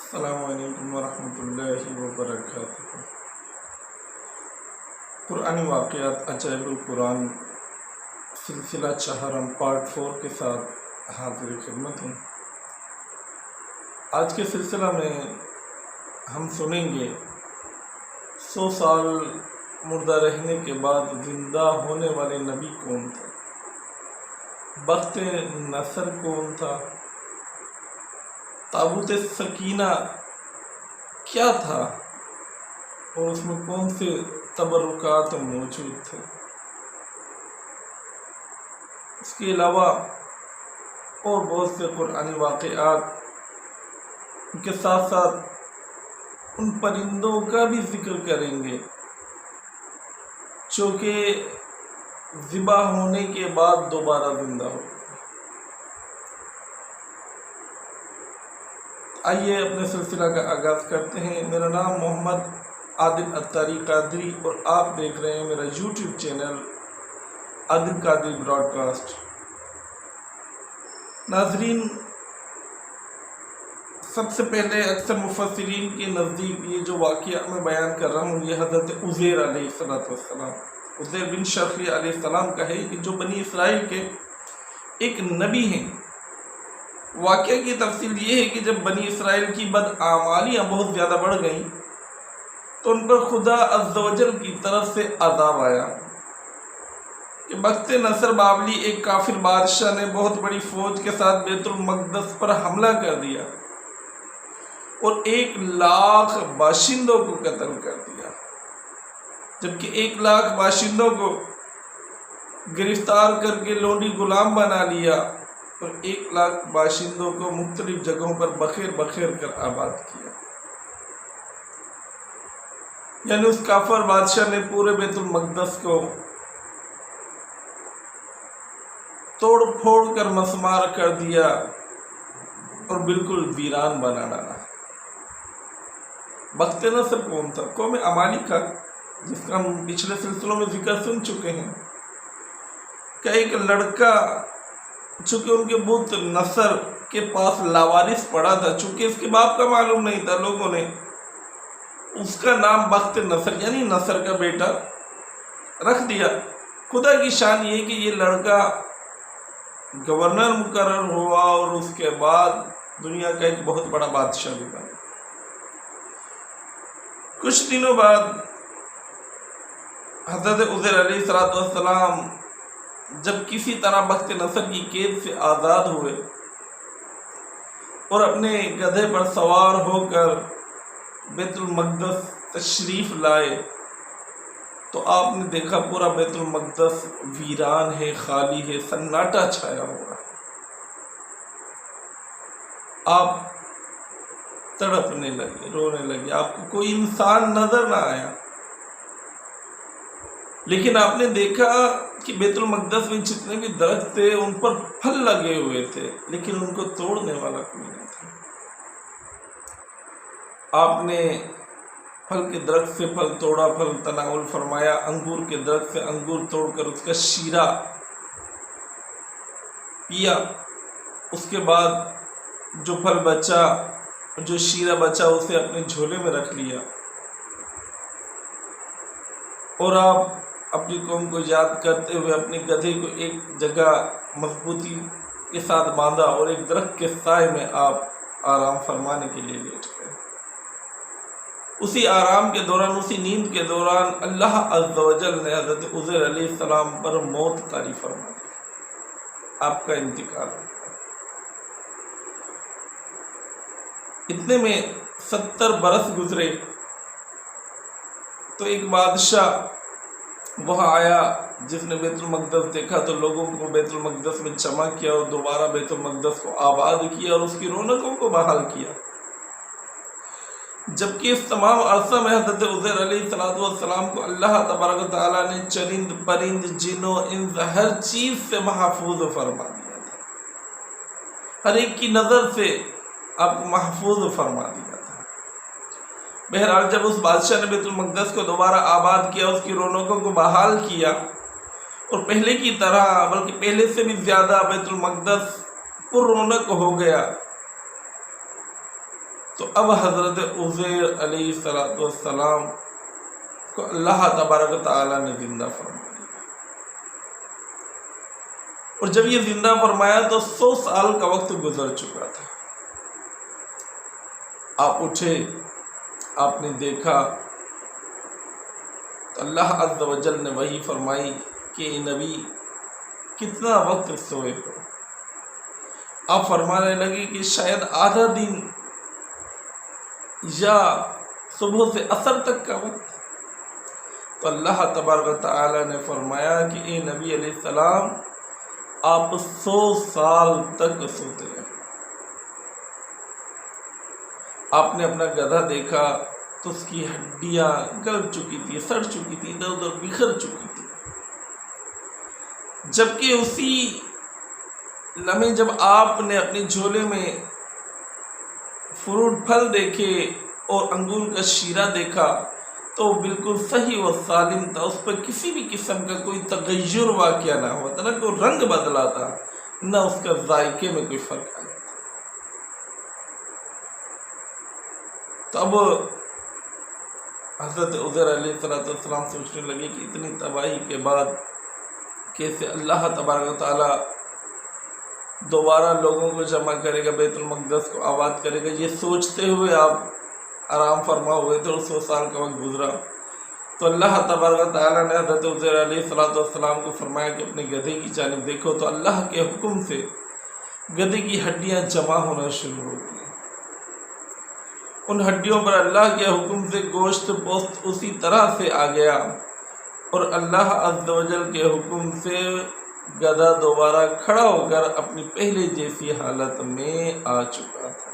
السلام علیکم ورحمۃ اللہ وبرکاتہ۔ قرآنی واقعات عجائب القرآن سلسلہ چہارم پارٹ 4 کے ساتھ حاضر خدمت ہوں۔ آج کے سلسلہ میں ہم سنیں گے 100 سال مردہ رہنے کے بعد زندہ ہونے والے نبی کون تھے، بخت نصر کون تھا، تابوت سکینہ کیا تھا اور اس میں کون سے تبرکات موجود تھے۔ اس کے علاوہ اور بہت سے قرآنی واقعات کے ساتھ ساتھ ان پرندوں کا بھی ذکر کریں گے جو کہ ذبح ہونے کے بعد دوبارہ زندہ ہو۔ آئیے اپنے سلسلہ کا آغاز کرتے ہیں۔ میرا نام محمد عادل اتاری قادری اور آپ دیکھ رہے ہیں میرا یوٹیوب چینل عادل قادری براڈ کاسٹ۔ ناظرین، سب سے پہلے اکثر مفسرین کے نزدیک یہ جو واقعہ میں بیان کر رہا ہوں یہ حضرت عزیر علیہ السلام، عزیر بن شرخی علیہ السلام کا ہے کہ جو بنی اسرائیل کے ایک نبی ہیں۔ واقعہ کی تفصیل یہ ہے کہ جب بنی اسرائیل کی بدعمالیاں بہت زیادہ بڑھ گئیں تو ان پر خدا عز و جل کی طرف سے عذاب آیا کہ بخت نصر بابلی ایک کافر بادشاہ نے بہت بڑی فوج کے ساتھ بیت المقدس پر حملہ کر دیا اور 1,00,000 باشندوں کو قتل کر دیا، جبکہ 1,00,000 باشندوں کو گرفتار کر کے لونڈی غلام بنا لیا اور 1,00,000 باشندوں کو مختلف جگہوں پر بخیر کر آباد کیا۔ یعنی اس کافر بادشاہ نے پورے بیت المقدس کو توڑ پھوڑ کر مسمار کر دیا اور بالکل ویران بنا ڈالا۔ بخت نصر کون تھا؟ قوم عمالقہ، جس کا ہم پچھلے سلسلوں میں ذکر سن چکے ہیں، کہ ایک لڑکا چونکہ ان کے بت نصر کے پاس لاوارث پڑا تھا، چونکہ اس کے باپ کا معلوم نہیں تھا، لوگوں نے اس کا نام بخت نصر یعنی نصر کا بیٹا رکھ دیا۔ خدا کی شان یہ کہ یہ لڑکا گورنر مقرر ہوا اور اس کے بعد دنیا کا ایک بہت بڑا بادشاہ بھی بنا۔ کچھ دنوں بعد حضرت عزیر علیہ السلام جب کسی طرح بخت نصر کی قید سے آزاد ہوئے اور اپنے گدھے پر سوار ہو کر بیت المقدس تشریف لائے تو آپ نے دیکھا پورا بیت المقدس ویران ہے، خالی ہے، سناٹا چھایا ہوا ہے۔ آپ تڑپنے لگے، رونے لگے، آپ کو کوئی انسان نظر نہ آیا، لیکن آپ نے دیکھا کہ بیت المقدس میں جتنے بھی درخت تھے ان پر پھل لگے ہوئے تھے، لیکن ان کو توڑنے والا کوئی نہیں تھا۔ آپ نے پھل کے درخت سے پھل توڑا، پھل تناول فرمایا، انگور کے درخت سے انگور توڑ کر اس کا شیرہ پیا، اس کے بعد جو پھل بچا، جو شیرہ بچا، اسے اپنے جھولے میں رکھ لیا اور آپ اپنی قوم کو یاد کرتے ہوئے اپنے گدھے کو ایک جگہ مضبوطی کے ساتھ باندھا اور ایک درخت کے سائے میں آپ آرام فرمانے کے لیے لیٹ گئے۔ اسی آرام کے دوران، اسی نیند کے دوران اللہ عز و جل نے حضرت عزیر علیہ السلام پر موت طاری فرما دی، آپ کا انتقال ہو گیا۔ اتنے میں 70 برس گزرے تو ایک بادشاہ وہاں آیا جس نے بیت المقدس دیکھا تو لوگوں کو بیت المقدس میں جمع کیا اور دوبارہ بیت المقدس کو آباد کیا اور اس کی رونقوں کو بحال کیا، جبکہ اس تمام عرصہ میں حضرت عزیر علیہ السلام کو اللہ تبارک و تعالیٰ نے چرند پرند جن و انس ہر چیز سے محفوظ فرما دیا تھا، ہر ایک کی نظر سے آپ کو محفوظ فرما دیا تھا۔ بہرحال جب اس بادشاہ نے بیت المقدس کو دوبارہ آباد کیا، اس کی رونقوں کو بحال کیا اور پہلے کی طرح بلکہ پہلے سے بھی زیادہ بیت المقدس پر رونق ہو گیا، تو اب حضرت عزیر علیہ السلام کو اللہ تبارک و تعالیٰ نے زندہ فرما دیا، اور جب یہ زندہ فرمایا تو 100 سال کا وقت گزر چکا تھا۔ آپ اٹھے، آپ نے دیکھا تو اللہ عز و جل نے وحی فرمائی کہ نبی کتنا وقت سوئے ہو؟ آپ فرمانے لگے کہ شاید آدھا دن یا صبح سے عصر تک کا وقت۔ تو اللہ تبارک و تعالی نے فرمایا کہ اے نبی علیہ السلام آپ 100 سال تک سوتے رہے۔ آپ نے اپنا گدھا دیکھا تو اس کی ہڈیاں گل چکی تھی، سڑ چکی تھی، ادھر ادھر بکھر چکی تھی، جبکہ اسی لمحے جب آپ نے اپنے جھولے میں فروٹ پھل دیکھے اور انگور کا شیرہ دیکھا تو بالکل صحیح و سالم تھا، اس پر کسی بھی قسم کا کوئی تغیر واقعہ نہ ہوا تھا، نہ کوئی رنگ بدلا تھا، نہ اس کا ذائقے میں کوئی فرق آیا تھا۔ تو اب حضرت عزیر علیہ السلام سوچنے لگے کہ اتنی تباہی کے بعد کیسے اللہ تبارک و تعالیٰ دوبارہ لوگوں کو جمع کرے گا، بیت المقدس کو آباد کرے گا۔ یہ سوچتے ہوئے آپ آرام فرما ہوئے تھے اور 100 سال کا وقت گزرا تو اللہ تبارک و تعالیٰ نے حضرت عزیر علیہ السلام کو فرمایا کہ اپنے گدھے کی جانب دیکھو، تو اللہ کے حکم سے گدھے کی ہڈیاں جمع ہونا شروع ہو گئی۔ ان ہڈیوں پر اللہ کے حکم سے گوشت پوست اسی طرح سے آ گیا، اور اللہ عز و جل کے حکم سے گدھا دوبارہ کھڑا ہو کر اپنی پہلے جیسی حالت میں آ چکا تھا۔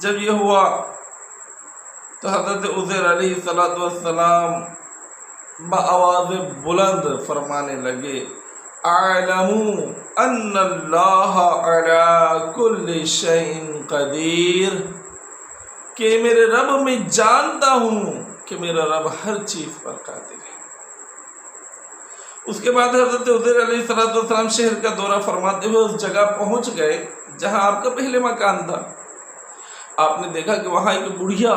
جب یہ ہوا تو حضرت عزیر علیہ السلام بآواز بلند فرمانے لگے، اعلموا ان اللہ علی کل شیء قدیر، کہ میرے رب میں جانتا ہوں کہ میرا رب ہر چیز پر قادر ہے۔ اس کے بعد حضرت عزیر علیہ السلام شہر کا دورہ فرماتے ہوئے اس جگہ پہنچ گئے جہاں آپ کا پہلے مکان تھا۔ آپ نے دیکھا کہ وہاں ایک بڑھیا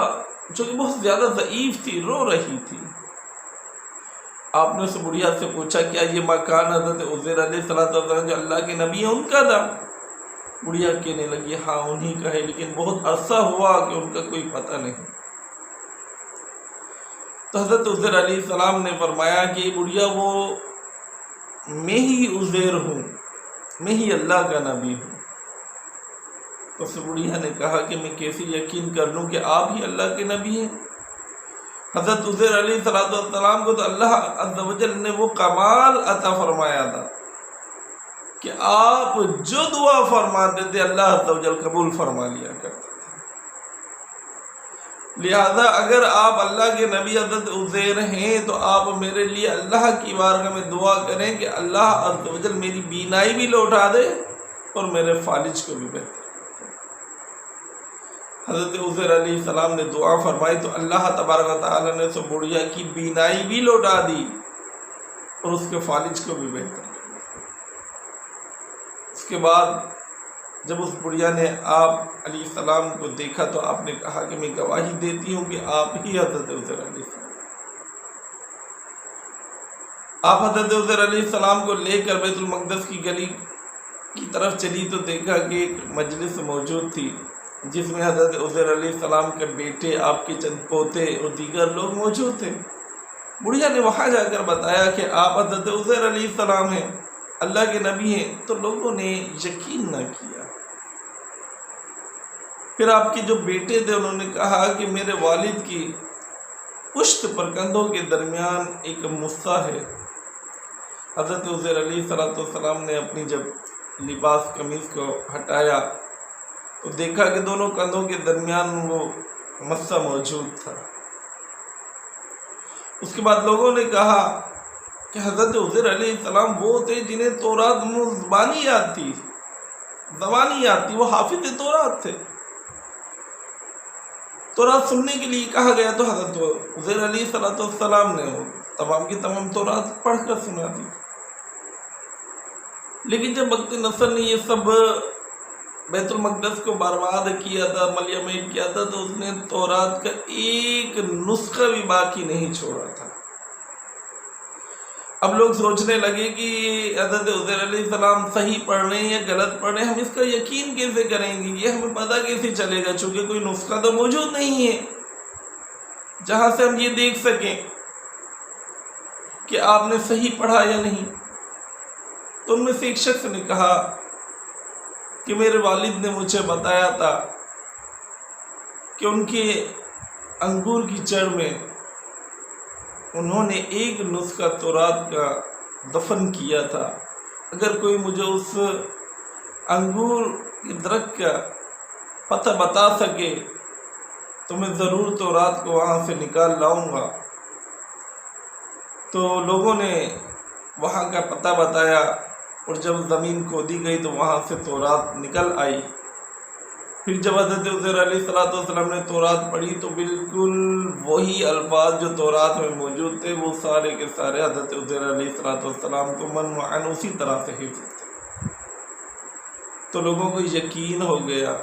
جو کہ بہت زیادہ ضعیف تھی، رو رہی تھی۔ آپ نے اس بڑھیا سے پوچھا کیا یہ مکان حضرت عزیر علیہ السلام جو اللہ کے نبی ہیں ان کا تھا؟ بڑھیا کہنے لگی ہاں انہی کا ہے، لیکن بہت عرصہ ہوا کہ ان کا کوئی پتہ نہیں۔ تو حضرت عزیر علیہ السلام نے فرمایا کہ بڑھیا وہ میں ہی عزیر ہوں، میں ہی اللہ کا نبی ہوں۔ تو اس بڑھیا نے کہا کہ میں کیسے یقین کر لوں کہ آپ ہی اللہ کے نبی ہیں؟ حضرت عزیر علیہ السلام کو تو اللہ عز و جل نے وہ کمال عطا فرمایا تھا کہ آپ جو دعا فرماتے تھے اللہ عز و جل قبول فرما لیا کرتا تھا۔ لہذا اگر آپ اللہ کے نبی حضرت عزیر ہیں تو آپ میرے لیے اللہ کی بارگاہ میں دعا کریں کہ اللہ عز و جل میری بینائی بھی لوٹا دے اور میرے فالج کو بھی بہتر۔ حضرت عزیر علیہ السلام نے دعا فرمائی تو اللہ تبارک و تعالیٰ نے اس بڑھیا کی بینائی بھی لوٹا دی اور اس کے فالج کو بھی بہتر کر دیا۔ اس کے بعد جب اس بڑھیا نے آپ علیہ السلام کو دیکھا تو آپ نے کہا کہ میں گواہی دیتی ہوں کہ آپ ہی حضرت عزیر علیہ السلام۔ آپ حضرت عزیر علیہ السلام کو لے کر بیت المقدس کی گلی کی طرف چلی تو دیکھا کہ ایک مجلس موجود تھی جس میں حضرت عزیر علیہ السلام کے بیٹے، آپ کے چند پوتے اور دیگر لوگ موجود تھے۔ بڑھیا نے وہاں جا کر بتایا کہ آپ حضرت عزیر علیہ السلام ہیں، اللہ کے نبی ہیں، تو لوگوں نے یقین نہ کیا۔ پھر آپ کے جو بیٹے تھے انہوں نے کہا کہ میرے والد کی پشت پر کندھوں کے درمیان ایک مصہ ہے۔ حضرت عزیر علیہ السلام نے اپنی جب لباس قمیض کو ہٹایا تو دیکھا کہ دونوں کندھوں کے درمیان وہ مصہ موجود تھا۔ اس کے بعد لوگوں نے کہا کہ حضرت عزیر علیہ السلام وہ تھے جنہیں تورات زبانی یاد تھی، وہ حافظ تورات تھے۔ تورات سننے کے لیے کہا گیا تو حضرت عزیر علیہ السلام نے تمام کی تمام تورات پڑھ کر سنا دی۔ لیکن جب وقت نصر نے یہ سب بیت المقدس کو برباد کیا تھا، ملیمین کیا تھا، تو اس نے تورات کا ایک نسخہ بھی باقی نہیں چھوڑا تھا۔ اب لوگ سوچنے لگے کہ حضرت عزیر علیہ السلام صحیح پڑھ رہے ہیں یا غلط پڑھ رہے ہیں، ہم اس کا یقین کیسے کریں گے، یہ ہمیں پتہ کیسے چلے گا، چونکہ کوئی نسخہ تو موجود نہیں ہے جہاں سے ہم یہ دیکھ سکیں کہ آپ نے صحیح پڑھا یا نہیں۔ تو ان میں سے ایک شخص نے کہا کہ میرے والد نے مجھے بتایا تھا کہ ان کے انگور کی جڑ میں انہوں نے ایک نسخہ تورات کا دفن کیا تھا، اگر کوئی مجھے اس انگور کی درخت کا پتہ بتا سکے تو میں ضرور تورات کو وہاں سے نکال لاؤں گا۔ تو لوگوں نے وہاں کا پتہ بتایا، اور جب زمین کھودی گئی تو وہاں سے تورات نکل آئی۔ پھر جب حضرت عزیر علیہ السلام نے تورات پڑھی تو بالکل وہی الفاظ جو تورات میں موجود تھے وہ سارے کے سارے حضرت عزیر علیہ السلام کو من معن اسی طرح سے حفظ تھے۔ تو لوگوں کو یقین ہو گیا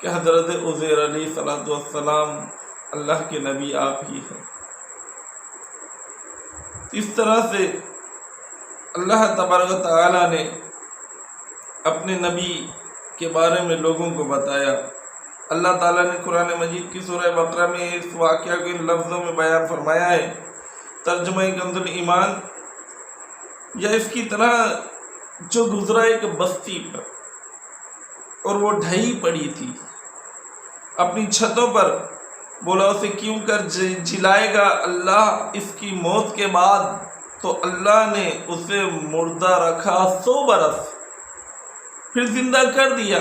کہ حضرت عزیر علیہ السلام اللہ کے نبی آپ ہی ہیں۔ اس طرح سے اللہ تبارک و تعالیٰ نے اپنے نبی کے بارے میں لوگوں کو بتایا۔ اللہ تعالیٰ نے قرآن مجید کی سورہ بقرہ میں اس واقعہ کو ان لفظوں میں بیان فرمایا ہے۔ ترجمہ کنز الایمان، یا اس کی طرح جو گزرا ایک بستی پر اور وہ ڈھئی پڑی تھی، اپنی چھتوں پر بولا اسے کیوں کر جلائے گا اللہ اس کی موت کے بعد، تو اللہ نے اسے مردہ رکھا 100 برس، پھر زندہ کر دیا۔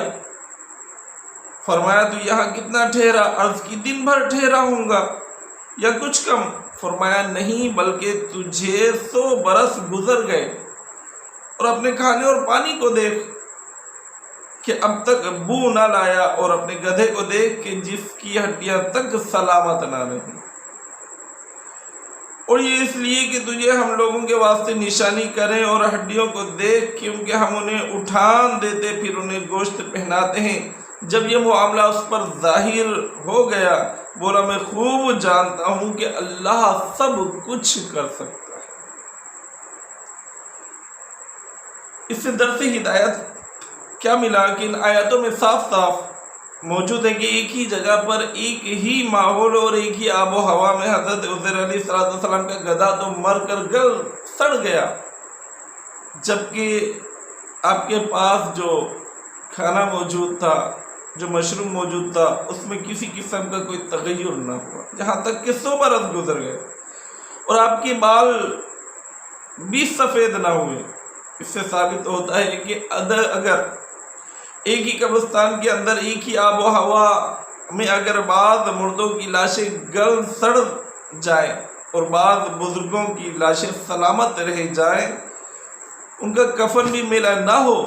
فرمایا تو یہاں کتنا ٹھہرا؟ عرض کی دن بھر ٹھہرا ہوں گا یا کچھ کم؟ فرمایا نہیں، بلکہ تجھے 100 برس گزر گئے، اور اپنے کھانے اور پانی کو دیکھ کہ اب تک بو نہ لایا، اور اپنے گدھے کو دیکھ کہ جس کی ہڈیاں تک سلامت نہ رہیں، اور یہ اس لیے کہ تجھے ہم لوگوں کے واسطے نشانی کریں، اور ہڈیوں کو دیکھ کیونکہ ہم انہیں اٹھان دیتے پھر انہیں گوشت پہناتے ہیں۔ جب یہ معاملہ اس پر ظاہر ہو گیا، بولا میں خوب جانتا ہوں کہ اللہ سب کچھ کر سکتا ہے۔ اس سے درس ہدایت کیا ملا کہ ان آیاتوں میں صاف صاف موجود ہے کہ ایک ہی جگہ پر ایک ہی ماحول اور ایک ہی آب و ہوا میں حضرت عزیر علیہ السلام کا گدھا تو مر کر گل سڑ گیا، جبکہ آپ کے پاس جو کھانا موجود تھا، جو مشروم موجود تھا، اس میں کسی قسم کا کوئی تغیر نہ ہوا، جہاں تک کہ 100 برس گزر گئے، اور آپ کے بال بھی سفید نہ ہوئے۔ اس سے ثابت ہوتا ہے کہ اگر ایک ہی قبرستان کے اندر ایک ہی آب و ہوا میں اگر بعض مردوں کی لاشیں گل سڑ جائیں اور بعض بزرگوں کی لاشیں سلامت رہ جائیں، ان کا کفن بھی ملا نہ ہو،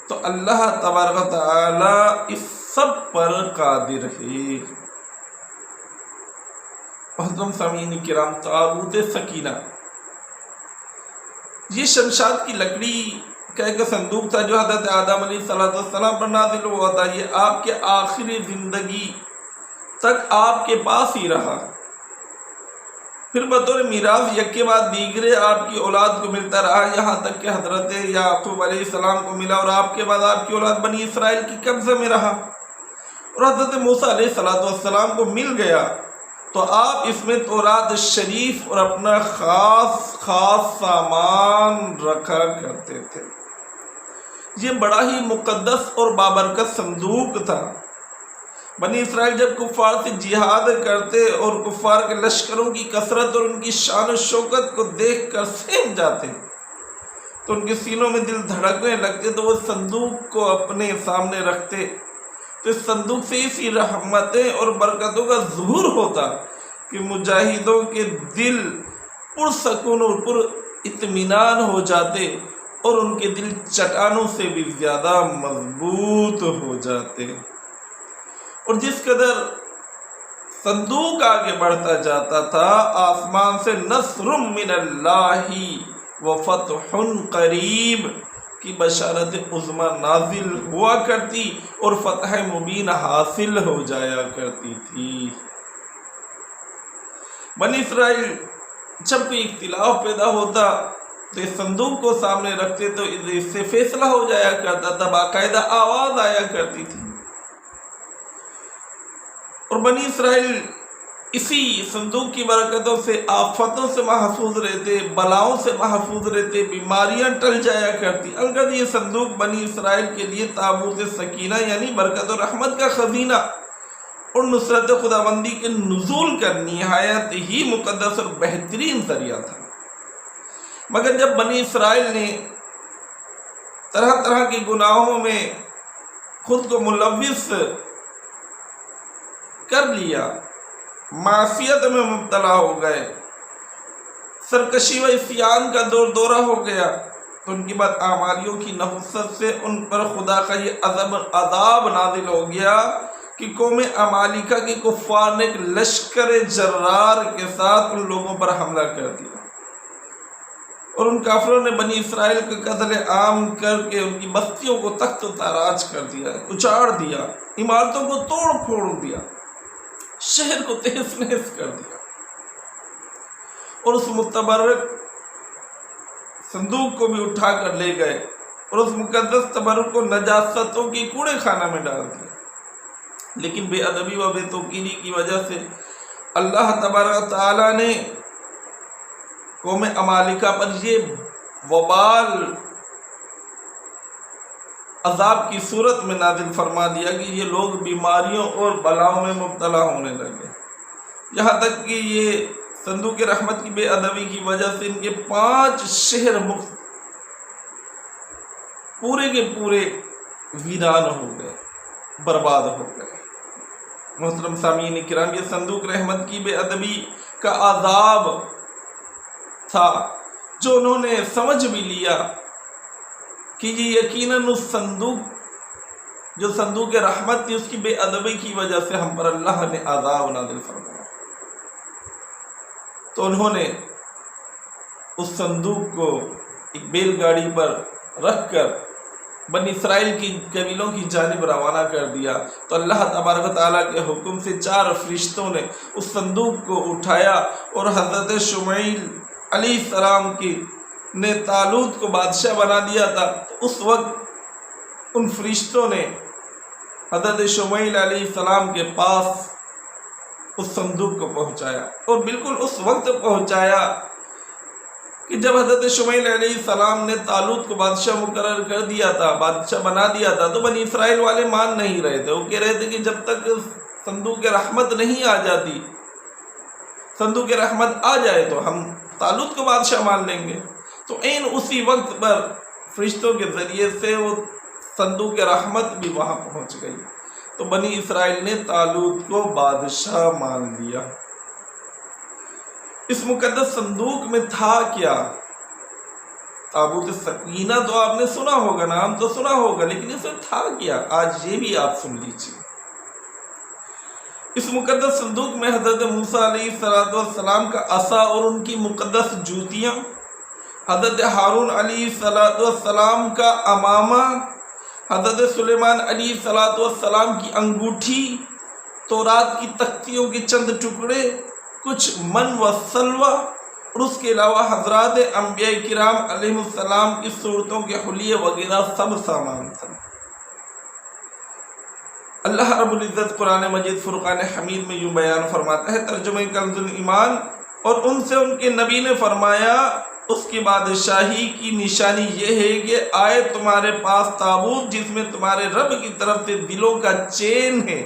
تو اللہ تبارک و تعالی اس سب پر قادر ہے۔ محترم سامعین کرام، تابوت سکینہ یہ شمشاد کی لکڑی کا ایک صندوق تھا جو حضرت آدم علیہ السلام پر نازل ہوا تھا۔ یہ آپ کے آخری زندگی تک آپ کے پاس ہی رہا، پھر بطور میراث یک کے بعد دیگرے آپ کی اولاد کو ملتا رہا، یہاں تک کہ حضرت یعقوب علیہ السلام کو ملا، اور آپ کے بعد آپ کی اولاد بنی اسرائیل کی قبضے میں رہا، اور حضرت موسیٰ علیہ السلام کو مل گیا، تو آپ اس میں تورات شریف اور اپنا خاص سامان رکھا کرتے تھے۔ یہ بڑا ہی مقدس اور بابرکت صندوق تھا۔ بنی اسرائیل جب کفار سے جہاد کرتے اور کفار کے لشکروں کی کثرت اور ان کی شان و شوکت کو دیکھ کر سہم جاتے تو ان کے سینوں میں دل دھڑکنے لگتے، تو وہ صندوق کو اپنے سامنے رکھتے، تو اس صندوق سے اسی رحمتیں اور برکتوں کا ظہور ہوتا کہ مجاہدوں کے دل پرسکون اور پر اطمینان ہو جاتے، اور ان کے دل چٹانوں سے بھی زیادہ مضبوط ہو جاتے۔ اور جس قدر صندوق آگے بڑھتا جاتا تھا، آسمان سے نصر من اللہ و فتح قریب کی بشارت عظمی نازل ہوا کرتی اور فتح مبین حاصل ہو جایا کرتی تھی۔ بنی اسرائیل جب کوئی اختلاف پیدا ہوتا تو اس صندوق کو سامنے رکھتے تو اس سے فیصلہ ہو جایا کرتا تھا، باقاعدہ آواز آیا کرتی تھی، اور بنی اسرائیل اسی صندوق کی برکتوں سے آفتوں سے محفوظ رہتے، بلاؤں سے محفوظ رہتے، بیماریاں ٹل جایا کرتی۔ البتہ یہ صندوق بنی اسرائیل کے لیے تابوت سکینہ یعنی برکت و رحمت کا خزینہ اور نصرت خداوندی کے نزول کا نہایت ہی مقدس اور بہترین ذریعہ تھا۔ مگر جب بنی اسرائیل نے طرح طرح کے گناہوں میں خود کو ملوث کر لیا، معصیت میں مبتلا ہو گئے، سرکشی و عصیان کا دورہ ہو گیا، تو ان کی بداعمالیوں کی نحوست سے ان پر خدا کا یہ عذاب نازل ہو گیا کہ قوم عمالیکہ کے کفار نے ایک لشکر جرار کے ساتھ ان لوگوں پر حملہ کر دیا، اور ان کافروں نے بنی اسرائیل کا قتل عام کر کے ان کی بستیوں کو تخت و تاراج کر دیا، اجاڑ دیا، عمارتوں کو توڑ پھوڑ دیا، شہر کو تہس نہس کر دیا، اور اس متبرک صندوق کو بھی اٹھا کر لے گئے اور اس مقدس تبرک کو نجاستوں کی کوڑے خانہ میں ڈال دیا۔ لیکن بے ادبی و بے توقیری کی وجہ سے اللہ تبارک تعالیٰ نے قوم عمالیکہ پر یہ وبال عذاب کی صورت میں نازل فرما دیا کہ یہ لوگ بیماریوں اور بلاؤں میں مبتلا ہونے لگے، یہاں تک کہ یہ صندوق رحمت کی بے ادبی کی وجہ سے ان کے 5 شہر پورے کے پورے ویران ہو گئے، برباد ہو گئے۔ محترم سامعین کرام، یہ صندوق رحمت کی بے ادبی کا عذاب تھا جو انہوں نے سمجھ بھی لیا کہ یہ یقیناً اس صندوق رحمت تھی، اس کی بے ادبی کی وجہ سے ہم پر اللہ نے عذاب نازل فرمایا۔ تو انہوں نے اس صندوق کو ایک بیل گاڑی پر رکھ کر بنی اسرائیل کی قبیلوں کی جانب روانہ کر دیا۔ تو اللہ تبارک و تعالیٰ کے حکم سے 4 فرشتوں نے اس صندوق کو اٹھایا، اور حضرت شمعیل علیہ السلام نے طالوت کو بادشاہ بنا دیا تھا۔ اس وقت ان فرشتوں نے حضرت شمعیل علیہ السلام کے پاس اس صندوق کو پہنچایا، اور بالکل اس وقت پہنچایا کہ جب حضرت شمعیل علیہ السلام نے طالوت کو بادشاہ مقرر کر دیا تھا، بادشاہ بنا دیا تھا، تو بنی اسرائیل والے مان نہیں رہے تھے۔ وہ کہہ رہے تھے کہ جب تک صندوق رحمت نہیں آ جاتی، صندوق رحمت آ جائے تو ہم طالوت کو بادشاہ مان لیں گے۔ تو اسی وقت پر فرشتوں کے ذریعے سے وہ صندوق رحمت بھی وہاں پہنچ گئی، تو بنی اسرائیل نے طالوت کو بادشاہ مان لیا۔ اس مقدس صندوق میں تھا کیا؟ تابوت سکینہ تو آپ نے سنا ہوگا، نام تو سنا ہوگا، لیکن اس میں تھا کیا؟ آج یہ بھی آپ سن لیجیے۔ اس مقدس صندوق میں حضرت موسیٰ علیہ السلام کا عصا اور ان کی مقدس جوتیاں، حضرت ہارون علیہ السلام کا امامہ، حضرت سلیمان علیہ السلام کی انگوٹھی، تورات کی تختیوں کے چند ٹکڑے، کچھ من و سلوہ، اور اس کے علاوہ حضرات انبیاء کرام علیہ السلام کی صورتوں کے حلیے وغیرہ سب سامان تھا۔ اللہ رب العزت قرآن مجید فرقان حمید میں یوں بیان فرماتا ہے، ترجمہ کنز الایمان، اور ان سے ان کے نبی نے فرمایا اس کی بادشاہی کی نشانی یہ ہے کہ آئے تمہارے پاس تابوت جس میں تمہارے رب کی طرف سے دلوں کا چین ہے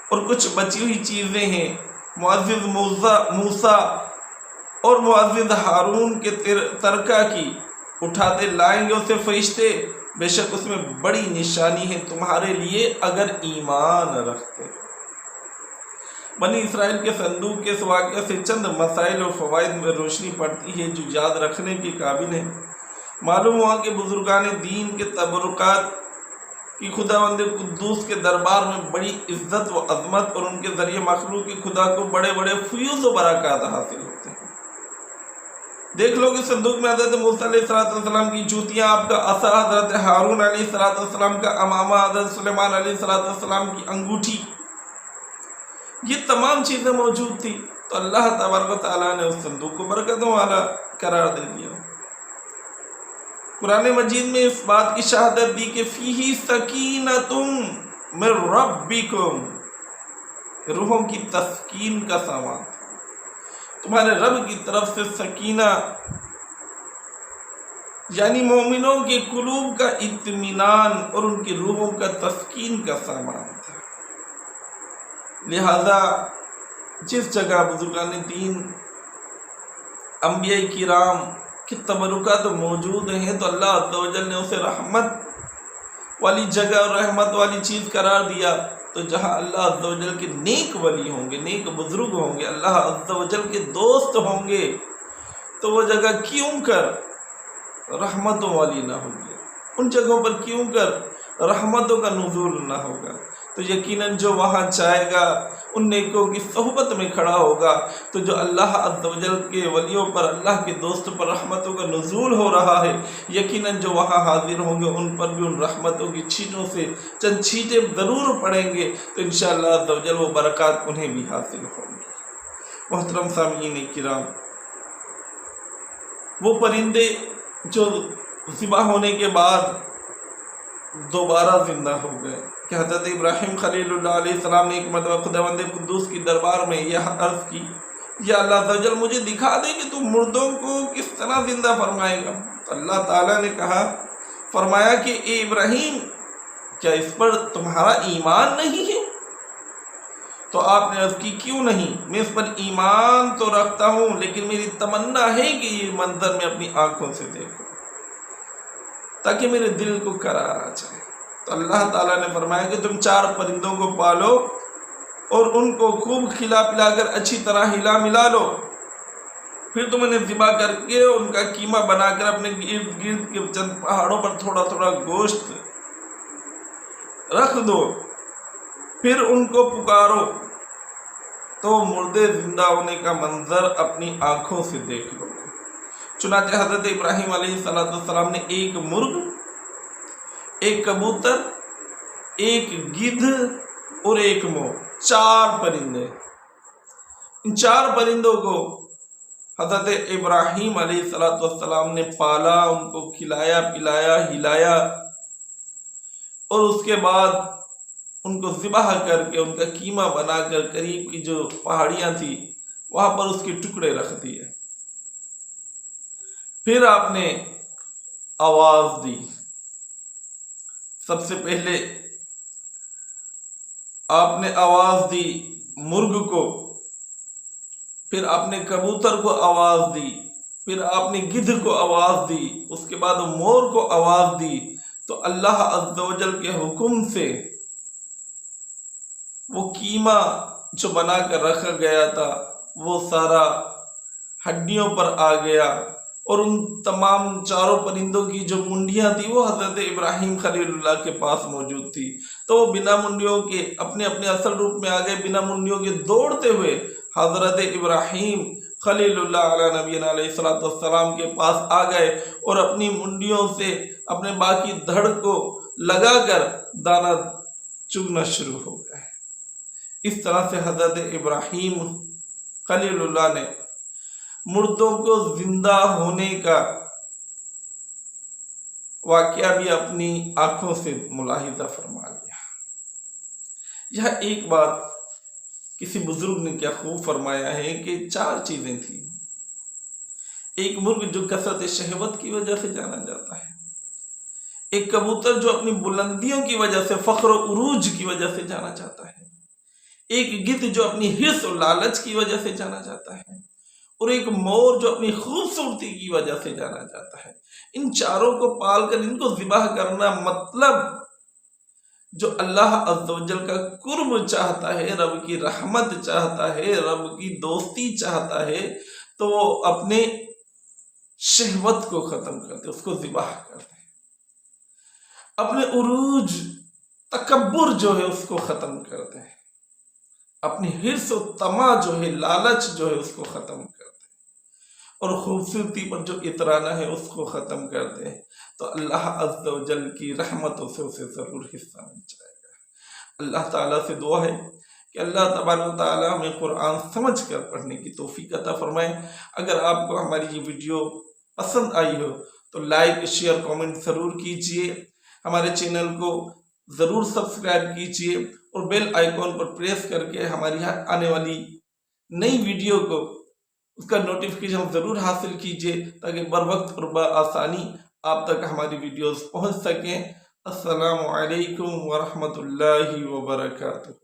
اور کچھ بچی ہوئی چیزیں ہیں، معزز موسیٰ اور معزز ہارون کے ترکہ کی اٹھاتے لائیں گے اسے فرشتے، بے شک اس میں بڑی نشانی ہے تمہارے لیے اگر ایمان رکھتے۔ بنی اسرائیل کے صندوق کے اس واقعہ سے چند مسائل اور فوائد میں روشنی پڑتی ہے جو یاد رکھنے کے قابل ہیں۔ معلوم ہوا کہ بزرگان دین کے تبرکات کی خداوند قدوس کے دربار میں بڑی عزت و عظمت، اور ان کے ذریعے مخلوق کی خدا کو بڑے بڑے فیوز و برکات حاصل ہوتے ہیں۔ دیکھ لو کہ صندوق میں حضرت موسیٰ علیہ السلام کی جوتیاں، آپ کا عصا حضرت ہارون علیہ السلام کا امامہ، حضرت سلیمان علیہ السلام کی انگوٹھی، یہ تمام چیزیں موجود تھی. تو اللہ تبارک و تعالیٰ نے اس صندوق کو برکتوں والا قرار دے دیا. قرآن مجید میں اس بات کی شہادت دی کہ فیہ سکینۃ من ربکم، روحوں کی تسکین کا سامان، تمہارے رب کی طرف سے سکینہ، یعنی مومنوں کے قلوب کا اطمینان اور ان کی روحوں کا تسکین کا سامان تھا. لہذا جس جگہ بزرگان دین، انبیاء کرام کے تبرکات موجود ہیں تو اللہ عز و جل نے اسے رحمت والی جگہ اور رحمت والی چیز قرار دیا. تو جہاں اللہ عز و جل کے نیک ولی ہوں گے، نیک بزرگ ہوں گے، اللہ عز و جل کے دوست ہوں گے، تو وہ جگہ کیوں کر رحمتوں والی نہ ہوگی، ان جگہوں پر کیوں کر رحمتوں کا نزول نہ ہوگا. تو یقیناً جو وہاں جائے گا، ان نیکوں کی صحبت میں کھڑا ہوگا، تو جو اللہ عز و جل کے ولیوں پر، اللہ کے دوست پر رحمتوں کا نزول ہو رہا ہے، یقیناً جو وہاں حاضر ہوں گے ان پر بھی ان رحمتوں کی چھینٹوں سے چند چھینٹیں ضرور پڑیں گے، تو انشاءاللہ عز و جل وہ برکات انہیں بھی حاصل ہوں گی. محترم سامعین کرام، وہ پرندے جو ذبح ہونے کے بعد دوبارہ زندہ ہو گئے، کہ حضرت ابراہیم خلیل اللہ علیہ السلام نے ایک مرتبہ خداوند قدوس کی دربار میں یہ عرض کی، یا اللہ عز و جل مجھے دکھا دے کہ تو مردوں کو کس طرح زندہ فرمائے گا. تو اللہ تعالیٰ نے فرمایا کہ اے ابراہیم، کیا اس پر تمہارا ایمان نہیں ہے؟ تو آپ نے عرض کی کیوں نہیں، میں اس پر ایمان تو رکھتا ہوں، لیکن میری تمنا ہے کہ یہ منظر میں اپنی آنکھوں سے دیکھوں تاکہ میرے دل کو قرار آ جائے. تو اللہ تعالیٰ نے فرمایا کہ تم 4 پرندوں کو پالو اور ان کو خوب کھلا پلا کر اچھی طرح ہلا ملا لو، پھر تم انہیں ذبح کر کے ان کا قیمہ بنا کر اپنے ارد گرد کے چند پہاڑوں پر تھوڑا تھوڑا گوشت رکھ دو، پھر ان کو پکارو تو مردے زندہ ہونے کا منظر اپنی آنکھوں سے دیکھ لو. چنانچہ حضرت ابراہیم علیہ السلام نے ایک مرغ، ایک کبوتر، ایک گدھ اور ایک مور، 4 پرندے، ان 4 پرندوں کو حضرت ابراہیم علیہ السلام نے پالا، ان کو کھلایا پلایا ہلایا، اور اس کے بعد ان کو ذبح کر کے ان کا قیمہ بنا کر قریب کی جو پہاڑیاں تھی وہاں پر اس کے ٹکڑے رکھ دیے. پھر آپ نے آواز دی. سب سے پہلے آپ نے آواز دی مرغ کو، پھر آپ نے کبوتر کو آواز دی، پھر آپ نے گدھ کو آواز دی، اس کے بعد مور کو آواز دی. تو اللہ عز و جل کے حکم سے وہ قیمہ جو بنا کر رکھا گیا تھا وہ سارا ہڈیوں پر آ گیا، اور ان تمام 4 پرندوں کی جو منڈیاں تھی وہ حضرت ابراہیم خلیل اللہ کے پاس موجود تھی. تو وہ بنا منڈیوں کے اپنے اپنے اصل روپ میں آ گئے، بنا منڈیوں کے دوڑتے ہوئے حضرت ابراہیم خلیل اللہ علیہ نبینا علیہ السلام کے پاس آ گئے، اور اپنی منڈیوں سے اپنے باقی دھڑ کو لگا کر دانہ چگنا شروع ہو گئے. اس طرح سے حضرت ابراہیم خلیل اللہ نے مردوں کو زندہ ہونے کا واقعہ بھی اپنی آنکھوں سے ملاحظہ فرما لیا. یہاں ایک بات کسی بزرگ نے کیا خوب فرمایا ہے کہ 4 چیزیں تھیں. ایک مرغ جو کثرت شہوت کی وجہ سے جانا جاتا ہے، ایک کبوتر جو اپنی بلندیوں کی وجہ سے، فخر و عروج کی وجہ سے جانا جاتا ہے، ایک گدھ جو اپنی حرص و لالچ کی وجہ سے جانا جاتا ہے، اور ایک مور جو اپنی خوبصورتی کی وجہ سے جانا جاتا ہے. ان 4 کو پال کر ان کو ذبح کرنا، مطلب جو اللہ عز و جل کا قرب چاہتا ہے، رب کی رحمت چاہتا ہے، رب کی دوستی چاہتا ہے، تو وہ اپنے شہوت کو ختم کرتے، اس کو ذبح کرتے، اپنے عروج تکبر جو ہے اس کو ختم کرتے ہیں، اپنی حرص و طمع جو ہے، لالچ جو ہے اس کو ختم کرتے ہیں، اور خوبصورتی پر جو اترانا ہے اس کو ختم کر دیں، تو اللہ عز و جل کی رحمتوں سے اسے ضرور حصہ مل جائے گا۔ اللہ تعالیٰ سے دعا ہے کہ اللہ تبارک و تعالیٰ ہمیں قرآن سمجھ کر پڑھنے کی توفیق عطا فرمائے۔ اگر آپ کو ہماری یہ ویڈیو پسند آئی ہو تو لائک، شیئر، کامنٹ ضرور کیجئے، ہمارے چینل کو ضرور سبسکرائب کیجئے اور بیل آئیکن پر پریس کر کے ہماری آنے والی نئی ویڈیو کو اس کا نوٹیفیکیشن ضرور حاصل کیجئے تاکہ بر وقت اور بآسانی آپ تک ہماری ویڈیوز پہنچ سکیں۔ السلام علیکم ورحمۃ اللہ وبرکاتہ۔